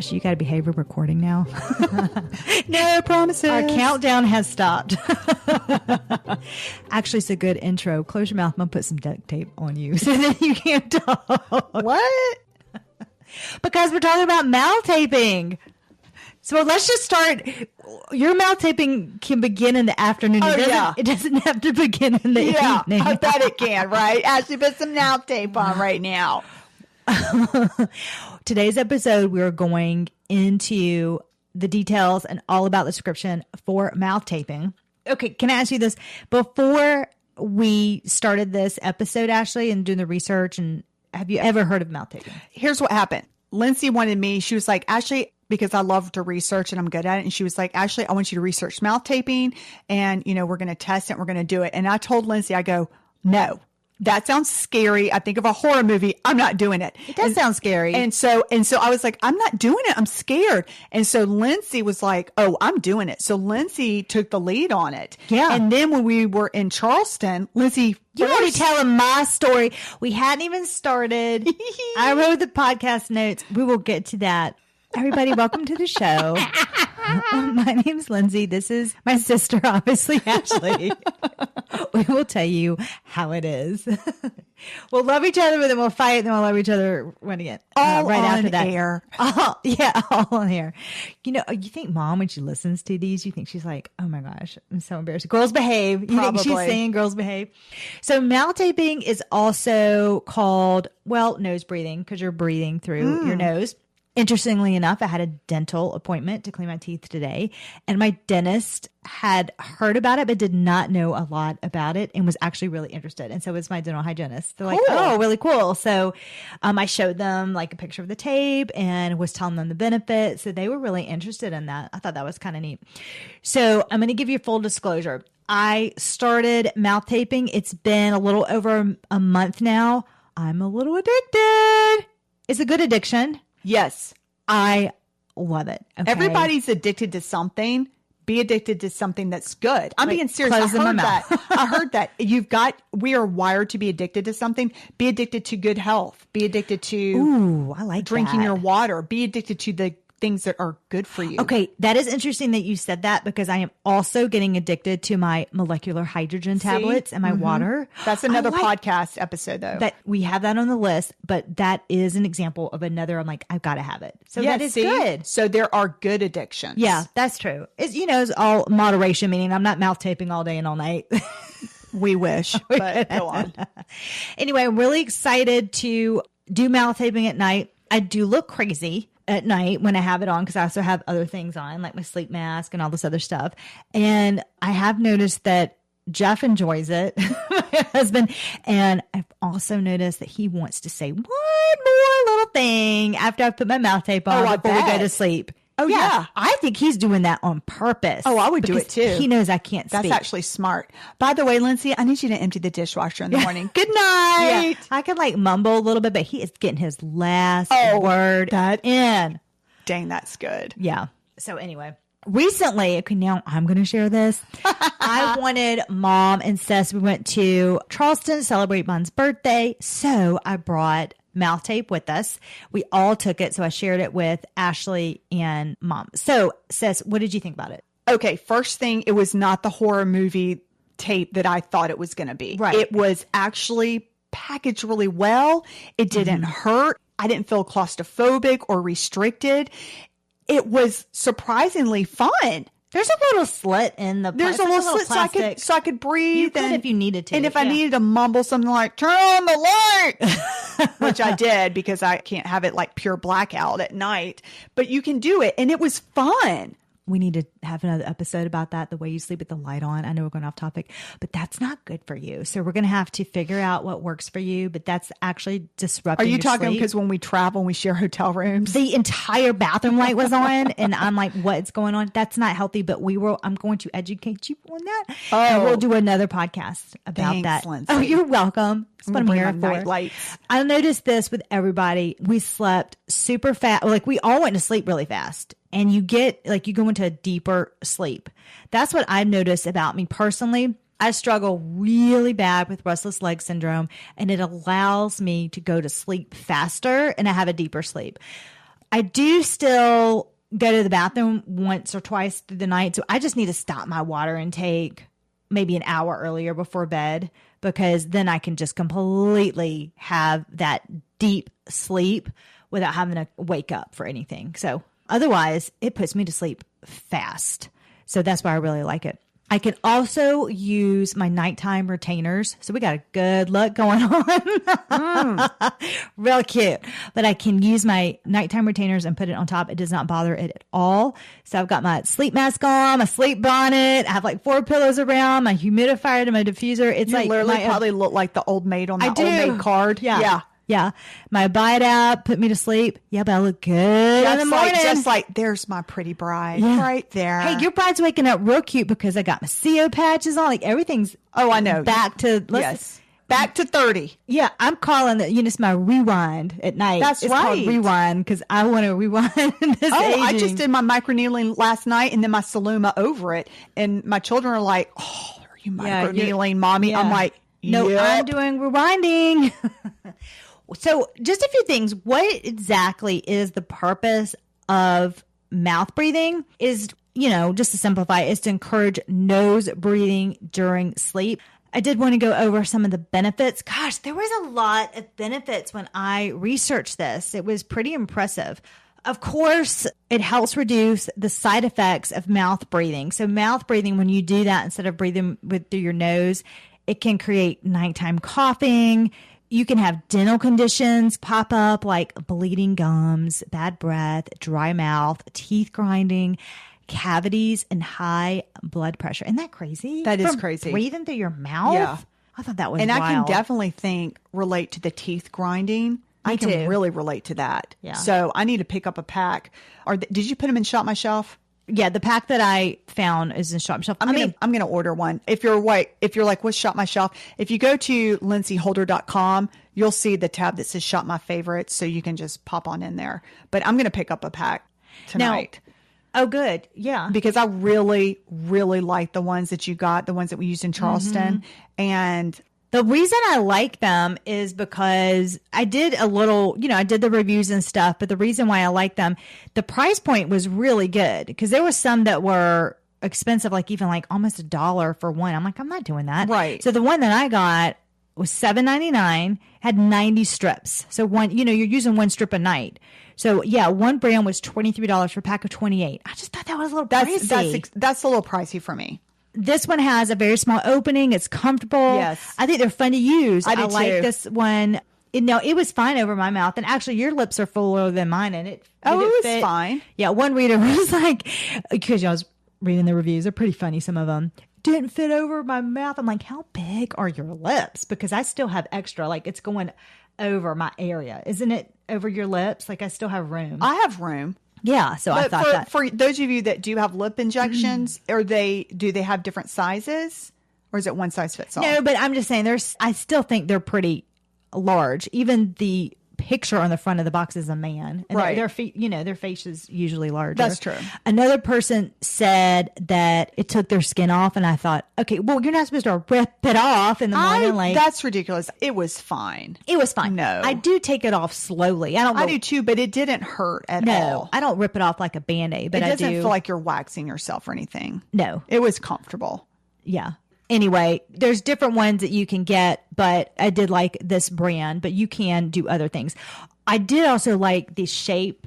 Ashley, you got to behave. We're recording now. No promises. Our countdown has stopped. Actually, it's a good intro. Close your mouth. I'm going to put some duct tape on you so that you can't talk. What? Because we're talking about mouth taping. So let's just start. Your mouth taping can begin in the afternoon. It doesn't have to begin in the evening. I bet it can, right? Ashley, put some mouth tape on right now. Today's episode, we're going into the details and all about the description for mouth taping. Okay, can I ask you this? Before we started this episode, Ashley, and doing the research, and have you ever heard of mouth taping? Here's what happened. Lindsey wanted me, she was like, Ashley, because I love to research and I'm good at it. And she was like, Ashley, I want you to research mouth taping and, we're going to test it. And we're going to do it. And I told Lindsey, I go, no. That sounds scary. I think of a horror movie. I'm not doing it. It does sound scary. And so I was like, I'm not doing it. I'm scared. And so Lindsey was like, oh, I'm doing it. So Lindsey took the lead on it. Yeah. And then when we were in Charleston, Lindsey, you're already telling my story. We hadn't even started. I wrote the podcast notes. We will get to that. Everybody, welcome to the show. My name's Lindsey. This is my sister, obviously, Ashley. We will tell you how it is. We'll love each other, but then we'll fight, and then we'll love each other when again. All right on after that. Air. Oh, yeah, all on air. You think Mom, when she listens to these, you think she's like, oh my gosh, I'm so embarrassed. Girls behave. You think she's saying girls behave? So mouth taping is also called, nose breathing, because you're breathing through your nose. Interestingly enough, I had a dental appointment to clean my teeth today, and my dentist had heard about it, but did not know a lot about it and was actually really interested. And so was my dental hygienist. They're like, oh, really cool. So I showed them like a picture of the tape and was telling them the benefits. So they were really interested in that. I thought that was kind of neat. So I'm going to give you full disclosure. I started mouth taping. It's been a little over a month now. I'm a little addicted. It's a good addiction. Yes. I love it. Okay? Everybody's addicted to something. Be addicted to something that's good. I'm being serious. I heard that. I heard that. We are wired to be addicted to something. Be addicted to good health. Be addicted to I like drinking your water. Be addicted to the things that are good for you. Okay. That is interesting that you said that, because I am also getting addicted to my molecular hydrogen tablets and my water. That's another podcast episode though. That we have that on the list, but that is an example of another. I'm like, I've got to have it. So that is good. So there are good addictions. Yeah, that's true. It's all moderation, meaning I'm not mouth taping all day and all night. We wish, but go on. Anyway, I'm really excited to do mouth taping at night. I do look crazy at night when I have it on, because I also have other things on, like my sleep mask and all this other stuff. And I have noticed that Jeff enjoys it, my husband. And I've also noticed that he wants to say one more little thing after I put my mouth tape on before we go to sleep. Oh, yeah. I think he's doing that on purpose. Oh, I would do it too. He knows I can't speak. That's actually smart. By the way, Lindsey, I need you to empty the dishwasher in the morning. Good night. Yeah. I could mumble a little bit, but he is getting his last word in. Dang, that's good. Yeah. So anyway, recently, okay, now I'm going to share this. I wanted Mom and Sess, we went to Charleston to celebrate Mom's birthday. So I brought mouth tape with us. We all took it. So I shared it with Ashley and Mom. So Sess, what did you think about it? Okay. First thing, it was not the horror movie tape that I thought it was going to be. Right. It was actually packaged really well. It didn't hurt. I didn't feel claustrophobic or restricted. It was surprisingly fun. There's a little slit in the There's a little slit plastic. so I could breathe. You could if you needed to. And if I needed to mumble something like, turn on the light, which I did because I can't have it like pure blackout at night. But you can do it. And it was fun. We need to have another episode about that, the way you sleep with the light on. I know we're going off topic, but that's not good for you. So we're going to have to figure out what works for you, but that's actually disrupting your sleep. Are you talking because when we travel and we share hotel rooms? The entire bathroom light was on and I'm like, what's going on? That's not healthy, but I'm going to educate you on that. Oh. And we'll do another podcast about that. Lindsey. Oh, you're welcome. That's what I'm here for. Night lights. I noticed this with everybody. We slept super fast. Like we all went to sleep really fast. And you go into a deeper sleep. That's what I've noticed about me personally. I struggle really bad with restless leg syndrome, and it allows me to go to sleep faster and I have a deeper sleep. I do still go to the bathroom once or twice through the night. So I just need to stop my water intake maybe an hour earlier before bed, because then I can just completely have that deep sleep without having to wake up for anything. So otherwise, it puts me to sleep fast. So that's why I really like it. I can also use my nighttime retainers. So we got a good look going on. Real cute. But I can use my nighttime retainers and put it on top. It does not bother it at all. So I've got my sleep mask on, my sleep bonnet. I have like 4 pillows around, my humidifier to my diffuser. It's you like literally probably look like the old maid on that old maid card. Yeah. My Bite app put me to sleep. Yeah, but I look good in the morning. Just like, there's my pretty bride right there. Hey, your bride's waking up real cute because I got my CO patches on. Like everything's I know. Back to back to 30. Yeah, I'm calling it, it's my rewind at night. That's it's right. Called rewind because I want to rewind this aging. I just did my microneedling last night and then my Soluma over it. And my children are like, oh, are you microneedling, mommy? I'm like, no, yep. I'm doing rewinding. So just a few things. What exactly is the purpose of mouth breathing? Is, just to simplify, is to encourage nose breathing during sleep. I did want to go over some of the benefits. Gosh, there was a lot of benefits when I researched this. It was pretty impressive. Of course, it helps reduce the side effects of mouth breathing. So mouth breathing, when you do that instead of breathing through your nose, it can create nighttime coughing. You can have dental conditions pop up like bleeding gums, bad breath, dry mouth, teeth grinding, cavities, and high blood pressure. Isn't that crazy? That is crazy. Breathing through your mouth? Yeah. I thought that was wild. wild. I can definitely relate to the teeth grinding. I can really relate to that. Yeah. So I need to pick up a pack. Did you put them in Shop My Shelf? Yeah, the pack that I found is in Shop My Shelf. I'm gonna order one. If you're like, what's Shop My Shelf? If you go to lindseyholder.com, you'll see the tab that says Shop My Favorites, so you can just pop on in there. But I'm gonna pick up a pack tonight. Oh, good. Yeah. Because I really, really like the ones that you got, the ones that we used in Charleston. Mm-hmm. And the reason I like them is because I did I did the reviews and stuff, but the reason why I like them, the price point was really good because there were some that were expensive, like even like almost $1 for one. I'm like, I'm not doing that. Right. So the one that I got was $7.99, had 90 strips. So you're using one strip a night. So yeah, one brand was $23 for a pack of 28. I just thought that was a little pricey. That's a little pricey for me. This one has a very small opening. It's comfortable. Yes. I think they're fun to use. I like this one. It was fine over my mouth. And actually, your lips are fuller than mine. And it was fit. Fine. Yeah. One reader was like, because I was reading the reviews. They're pretty funny, some of them. Didn't fit over my mouth. I'm like, how big are your lips? Because I still have extra. Like, it's going over my area. Isn't it over your lips? Like, I still have room. I have room. Yeah, so I thought for those of you that do have lip injections, do they have different sizes, or is it one size fits all? No, but I'm just saying I still think they're pretty large. Even the picture on the front of the box is a man, and right? Their feet, their face is usually larger. That's true. Another person said that it took their skin off, and I thought, okay, well, you're not supposed to rip it off in the morning. Like, that's ridiculous. It was fine. It was fine. No, I do take it off slowly. I do too, but it didn't hurt at all. I don't rip it off like a Band-Aid, but it doesn't feel like you're waxing yourself or anything. No, it was comfortable. Yeah. Anyway, there's different ones that you can get, but I did like this brand, but you can do other things. I did also like the shape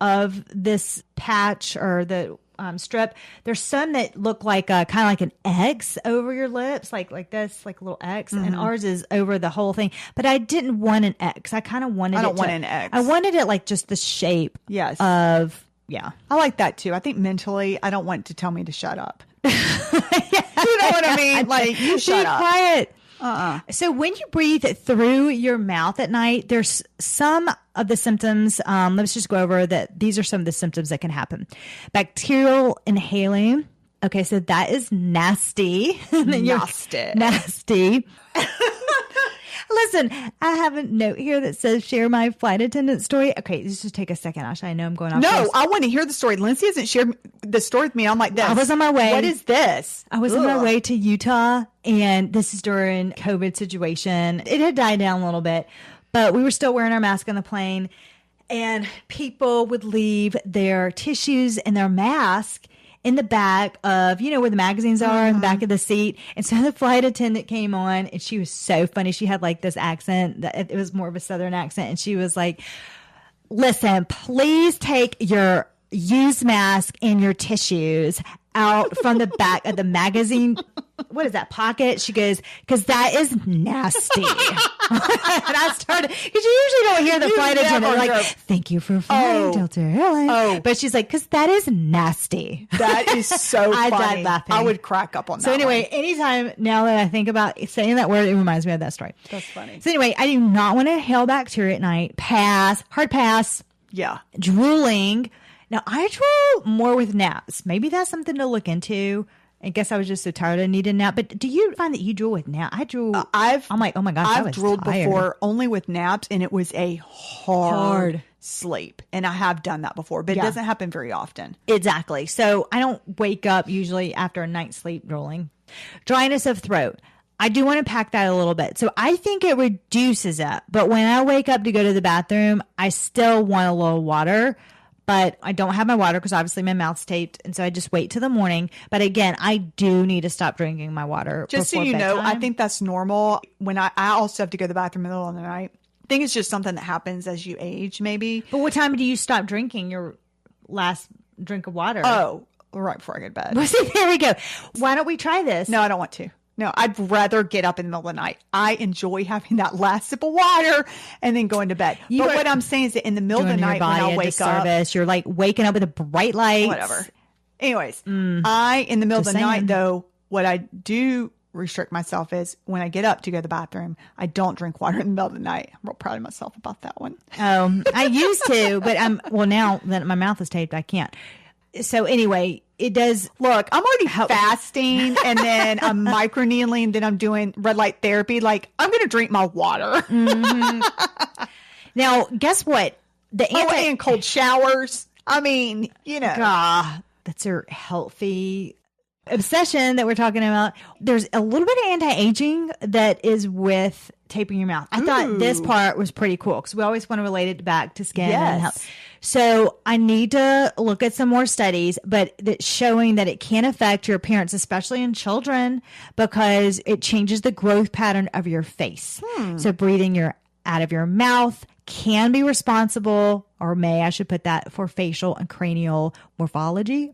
of this patch or the strip. There's some that look like kind of like an X over your lips, like this, like a little X, and ours is over the whole thing. But I didn't want an X. I kind of wanted. I don't want an X. I wanted it like just the shape. Yes. Yeah. I like that too. I think mentally, I don't want to tell me to shut up. You know what I mean? Like, you shut up. Quiet. So when you breathe through your mouth at night, there's some of the symptoms. Let's just go over that. These are some of the symptoms that can happen. Bacterial inhaling. Okay, so that is nasty. Nasty. Listen, I have a note here that says share my flight attendant story. Okay, just take a second, Asha. I know I'm going off. No, I want to hear the story. Lindsey hasn't shared the story with me. I'm like this. I was on my way. What is this? I was on my way to Utah, and this is during COVID situation. It had died down a little bit, but we were still wearing our mask on the plane. And people would leave their tissues and their mask in the back of, where the magazines are in the back of the seat. And so the flight attendant came on and she was so funny. She had like this accent that it was more of a Southern accent. And she was like, listen, please take your used mask and your tissues out from the back of the magazine. What is that, pocket? She goes, because that is nasty. And I started, because you usually don't hear the flight attendant like, thank you for flying Delta Airlines. But she's like, because that is nasty. That is so funny. I died laughing. I would crack up on that. So anyway, anytime now that I think about saying that word, it reminds me of that story. That's funny. So anyway, I do not want to inhale bacteria at night. Pass. Hard pass. Yeah. Drooling. Now, I drool more with naps. Maybe that's something to look into. I guess I was just so tired I needed a nap. But do you find that you drool with nap? I drool. I'm like, oh my gosh, I've drooled before only with naps, and it was a hard sleep. And I have done that before, but it doesn't happen very often. Exactly. So I don't wake up usually after a night's sleep drooling. Dryness of throat. I do want to pack that a little bit. So I think it reduces it. But when I wake up to go to the bathroom, I still want a little water. But I don't have my water because obviously my mouth's taped. And so I just wait till the morning. But again, I do need to stop drinking my water. Just so you know, I think that's normal. When I also have to go to the bathroom in the middle of the night. I think it's just something that happens as you age, maybe. But what time do you stop drinking your last drink of water? Oh, right before I go to bed. Well, see, there we go. Why don't we try this? No, I don't want to. No, I'd rather get up in the middle of the night. I enjoy having that last sip of water and then going to bed. But what I'm saying is that in the middle of the night when I wake up, you're like waking up with a bright light. Whatever. Anyways, in the middle of the night, though, what I do restrict myself is when I get up to go to the bathroom, I don't drink water in the middle of the night. I'm real proud of myself about that one. I used to, but now that my mouth is taped, I can't. So anyway, it does. Look, I'm already fasting and then I'm microneedling, then I'm doing red light therapy. Like, I'm going to drink my water. Now, guess what? And cold showers. I mean, that's your healthy obsession that we're talking about. There's a little bit of anti-aging that is with taping your mouth. I thought this part was pretty cool because we always want to relate it back to skin and health. So I need to look at some more studies, but that's showing that it can affect your appearance, especially in children, because it changes the growth pattern of your face. So breathing out of your mouth can be responsible, or I should put that, for facial and cranial morphology,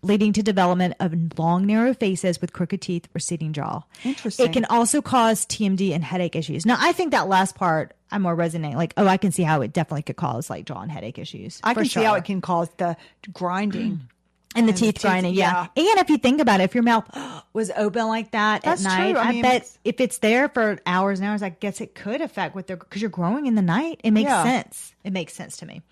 leading to development of long, narrow faces with crooked teeth, receding jaw. Interesting. It can also cause TMD and headache issues. Now, I think that last part I'm more resonating. Like, I can see how it definitely could cause like jaw and headache issues. I can see how it can cause the grinding. And the teeth grinding, yeah. And if you think about it, if your mouth was open like that at night, I bet if it's there for hours and hours, I guess it could affect because you're growing in the night. It makes sense. It makes sense to me.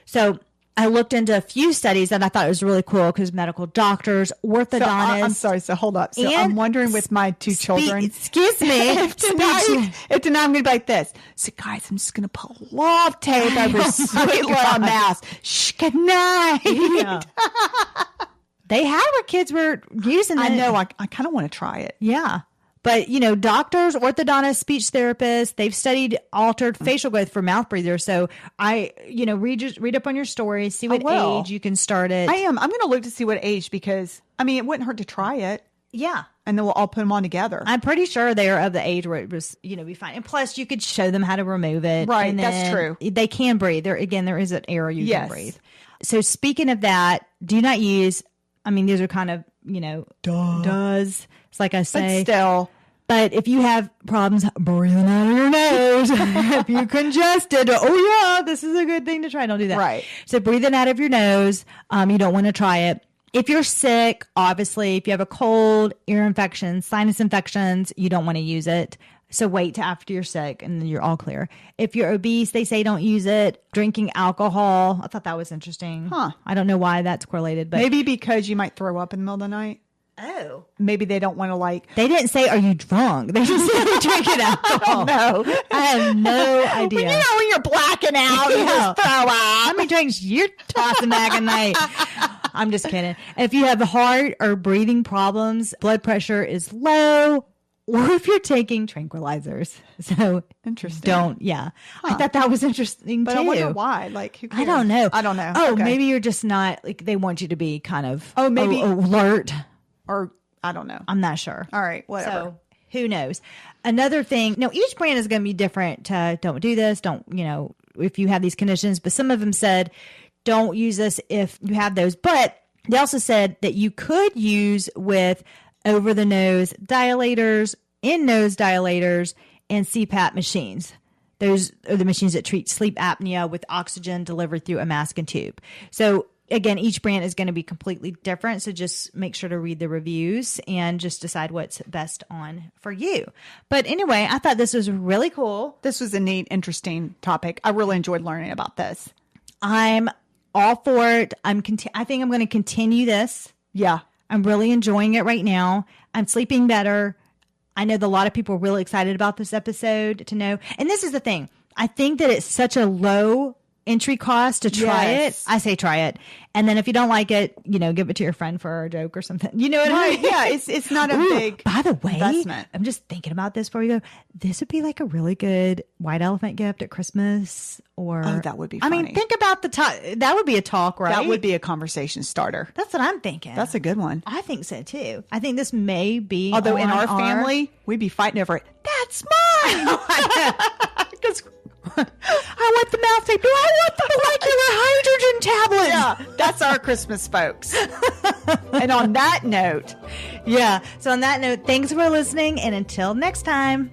So I looked into a few studies and I thought it was really cool because medical doctors, orthodontists. I'm sorry. So hold up. So I'm wondering with my two children. Excuse me. if tonight I'm going to be like this. So guys, I'm just going to put love tape over sweet little mouth. Shh, good night. Yeah. They had where kids were using it. I know. I kind of want to try it. Yeah. But, doctors, orthodontists, speech therapists, they've studied altered facial growth for mouth breathers. So read up on your story, see what age you can start it. I am. I'm going to look to see what age because, it wouldn't hurt to try it. Yeah. And then we'll all put them on together. I'm pretty sure they are of the age where it was, be fine. And plus, you could show them how to remove it. Right. That's true. They can breathe. There is an area you can breathe. So speaking of that, do not use, these are kind of, does. It's like I say. But still. But if you have problems breathing out of your nose, if you're congested, this is a good thing to try. Don't do that. Right. So breathing out of your nose, you don't want to try it. If you're sick, obviously, if you have a cold, ear infections, sinus infections, you don't want to use it. So wait till after you're sick and then you're all clear. If you're obese, they say don't use it. Drinking alcohol. I thought that was interesting. Huh. I don't know why that's correlated, but maybe because you might throw up in the middle of the night. Oh. Maybe they don't want to They didn't say, are you drunk? They just said, drinking alcohol. No. I have no idea. When you're blacking out, you just throw up. How many drinks you're tossing back at night? I'm just kidding. If you have heart or breathing problems, blood pressure is low, or if you're taking tranquilizers. So Interesting. don't, yeah. I thought that was interesting But too. I wonder why. Like, who cares? I don't know. Oh, Okay. maybe you're just not, like, they want you to be kind of maybe alert. Or I don't know. I'm not sure. All right, whatever. So who knows? Another thing, now each brand is going to be different. Don't do this. Don't, if you have these conditions, but some of them said, don't use this if you have those. But they also said that you could use with over the nose dilators, in nose dilators, and CPAP machines. Those are the machines that treat sleep apnea with oxygen delivered through a mask and tube. So again, each brand is going to be completely different. So just make sure to read the reviews and just decide what's best on for you. But anyway, I thought this was really cool. This was a neat, interesting topic. I really enjoyed learning about this. I'm all for it. I think I'm going to continue this. Yeah. I'm really enjoying it right now. I'm sleeping better. I know that a lot of people are really excited about this episode to know. And this is the thing. I think that it's such a low entry cost to try it. I say try it. And then if you don't like it, give it to your friend for a joke or something. You know what I mean? Yeah, it's not a big by the way, investment. I'm just thinking about this before we go. This would be like a really good white elephant gift at Christmas or that would be funny. I mean, think about the talk. That would be a talk, right? That would be a conversation starter. That's what I'm thinking. That's a good one. I think so too. I think this may be Although in our family, we'd be fighting over it. That's mine. Because I want the mouth tape. No, I want the molecular hydrogen tablets. yeah, that's our Christmas, folks. And on that note, yeah. So on that note, thanks for listening, and until next time.